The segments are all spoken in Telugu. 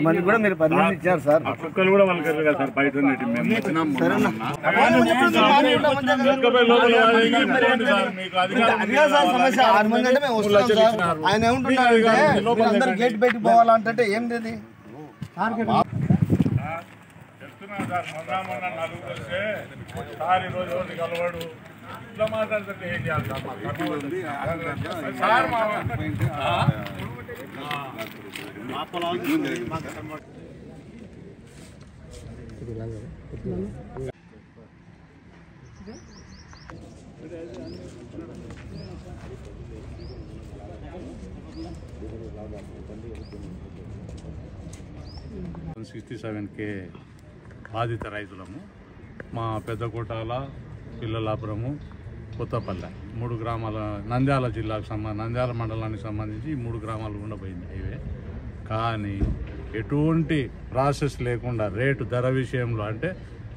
మంది కూడా మీరు పర్మిషన్ ఇచ్చారు సార్. కుక్కలు కూడా వాళ్ళకి సార్ బయట సమస్య 6 మంది అంటే మేము వస్తున్నాం సార్. ఆయన ఏమంటున్నారు అందరు గేట్ బయటకు పోవాలంటే ఏంటి చెప్తున్నాను సార్. మొన్న నలుగురు వస్తే సార్ ఈరోజు ఎవరిని కలవాడు ఇట్లా మాట్లాడుతుంటే ఏం చేయాలి సార్? కే బాధిత రైతులము. మా పెద్దకోటాల, పిల్లలాపురము, కొత్తపల్లె 3 గ్రామాల నంద్యాల జిల్లాకు నంద్యాల మండలానికి సంబంధించి 3 గ్రామాలు ఉండబోయింది హైవే. కానీ ఎటువంటి ప్రాసెస్ లేకుండా రేటు ధర విషయంలో అంటే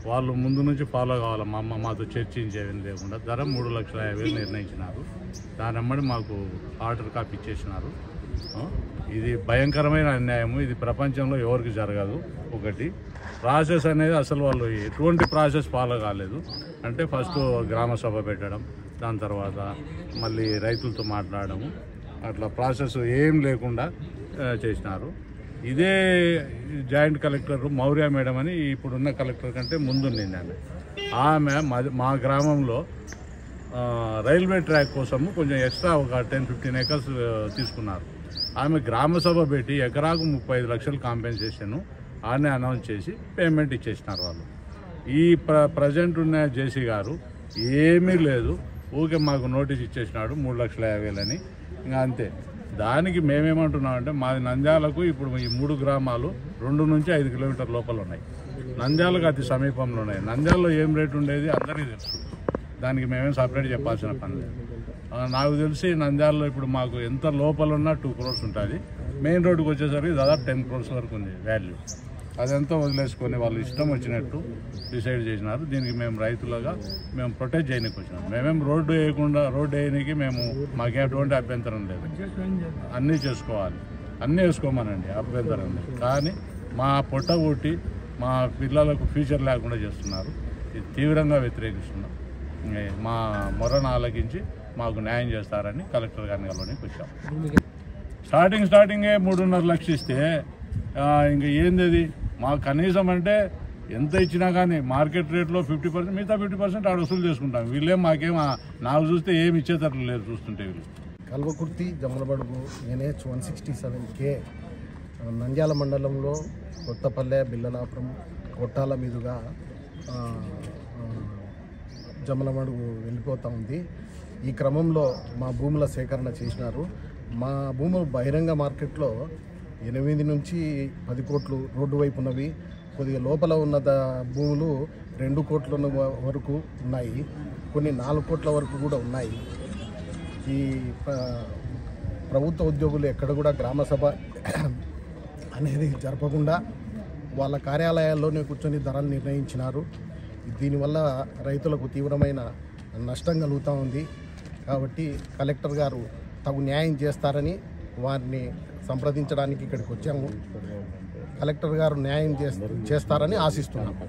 వాళ్ళు ముందు నుంచి ఫాలో కావాలి, మాతో చర్చించేవి లేకుండా ధర 3,50,000 నిర్ణయించినారు. దాని వెంబడి మాకు ఆర్డర్ కాపీ ఇచ్చేసినారు. ఇది భయంకరమైన అన్యాయము. ఇది ప్రపంచంలో ఎవరికి జరగదు. ఒకటి ప్రాసెస్ అనేది అసలు వాళ్ళు ఎటువంటి ప్రాసెస్ ఫాలో కాలేదు. అంటే ఫస్ట్ గ్రామ సభ పెట్టడం, దాని తర్వాత మళ్ళీ రైతులతో మాట్లాడము, అట్లా ప్రాసెస్ ఏం లేకుండా చేసినారు. ఇదే జాయింట్ కలెక్టర్ మౌర్య మేడం అని ఇప్పుడున్న కలెక్టర్ కంటే ముందుండింది ఆమె మా గ్రామంలో రైల్వే ట్రాక్ కోసము కొంచెం ఎక్స్ట్రా ఒక 10-15 acres తీసుకున్నారు. ఆమె గ్రామ సభ పెట్టి ఎకరాకు 35 లక్షలు కాంపెన్సేషన్ ఆనే అనౌన్స్ చేసి పేమెంట్ ఇచ్చేసినారు వాళ్ళు. ఈ ప్రజెంట్ ఉన్న జేసీ గారు ఏమీ లేదు, ఊకే మాకు నోటీస్ ఇచ్చేసినాడు 3,50,000 అని. ఇంకా అంతే. దానికి మేమేమంటున్నామంటే మాది నంద్యాలకు ఇప్పుడు ఈ 3 గ్రామాలు 2 నుంచి 5 కిలోమీటర్ల లోపల ఉన్నాయి. నంద్యాలకు అతి సమీపంలో ఉన్నాయి. నంద్యాలలో ఏం రేటు ఉండేది అందరికీ తెలుసు. దానికి మేమేం సపరేట్ చెప్పాల్సిన పని లేదు. నాకు తెలిసి నంద్యాలలో ఇప్పుడు మాకు ఎంత లోపల ఉన్నా 2 crores ఉంటుంది. మెయిన్ రోడ్డుకి వచ్చేసరికి దాదాపు 10 crores వరకు ఉంది వాల్యూ. అదంతా వదిలేసుకొని వాళ్ళు ఇష్టం వచ్చినట్టు డిసైడ్ చేసినారు. దీనికి మేము రైతులుగా మేము ప్రొటెక్ట్ చేయడానికి వచ్చినాం. మేమేం రోడ్డు వేయడానికి మాకు ఎటువంటి అభ్యంతరం లేదు. అన్నీ చేసుకోవాలి, అన్నీ వేసుకోమనండి, అభ్యంతరం లేదు. కానీ మా పొట్ట కొట్టి మా పిల్లలకు ఫ్యూచర్ లేకుండా చేస్తున్నారు. ఇది తీవ్రంగా వ్యతిరేకిస్తున్నాం. మా మొరను ఆలకించి మాకు న్యాయం చేస్తారని కలెక్టర్ గారిని కలవడానికి వచ్చాం. స్టార్టింగే 3.5 లక్షలు ఇస్తే ఇంకా ఏంది మాకు కనీసం అంటే ఎంత ఇచ్చినా కానీ మార్కెట్ రేట్లో 50%, మిగతా 50% ఆడ వసూలు చేసుకుంటాం. వీళ్ళేం మాకేం నాకు చూస్తే ఏమి ఇచ్చేటట్లు లేరు చూస్తుంటే. వీళ్ళు కల్వకుర్తి జమ్మలమడుగు NH 167K నంద్యాల మండలంలో కొత్తపల్లె, బిల్లలాపురం, కొట్టాల మీదుగా జమ్మలమడుగు వెళ్ళిపోతూ ఉంది. ఈ క్రమంలో మా భూముల సేకరణ చేసినారు. మా భూములు బహిరంగ మార్కెట్లో 8 నుంచి 10 కోట్లు రోడ్డు వైపు ఉన్నవి. కొద్దిగా లోపల ఉన్న భూములు 2 కోట్ల వరకు ఉన్నాయి, కొన్ని 4 కోట్ల వరకు కూడా ఉన్నాయి. ఈ ప్రభుత్వ ఉద్యోగులు ఎక్కడ కూడా గ్రామ సభ అనేది జరపకుండా వాళ్ళ కార్యాలయాల్లోనే కూర్చొని ధరలు నిర్ణయించినారు. దీనివల్ల రైతులకు తీవ్రమైన నష్టం కలుగుతూ ఉంది. కాబట్టి కలెక్టర్ గారు తగు న్యాయం చేస్తారని వారిని సంప్రదించడానికి ఇక్కడికి వచ్చాము. కలెక్టర్ గారు న్యాయం చేస్తారని ఆశిస్తున్నాము.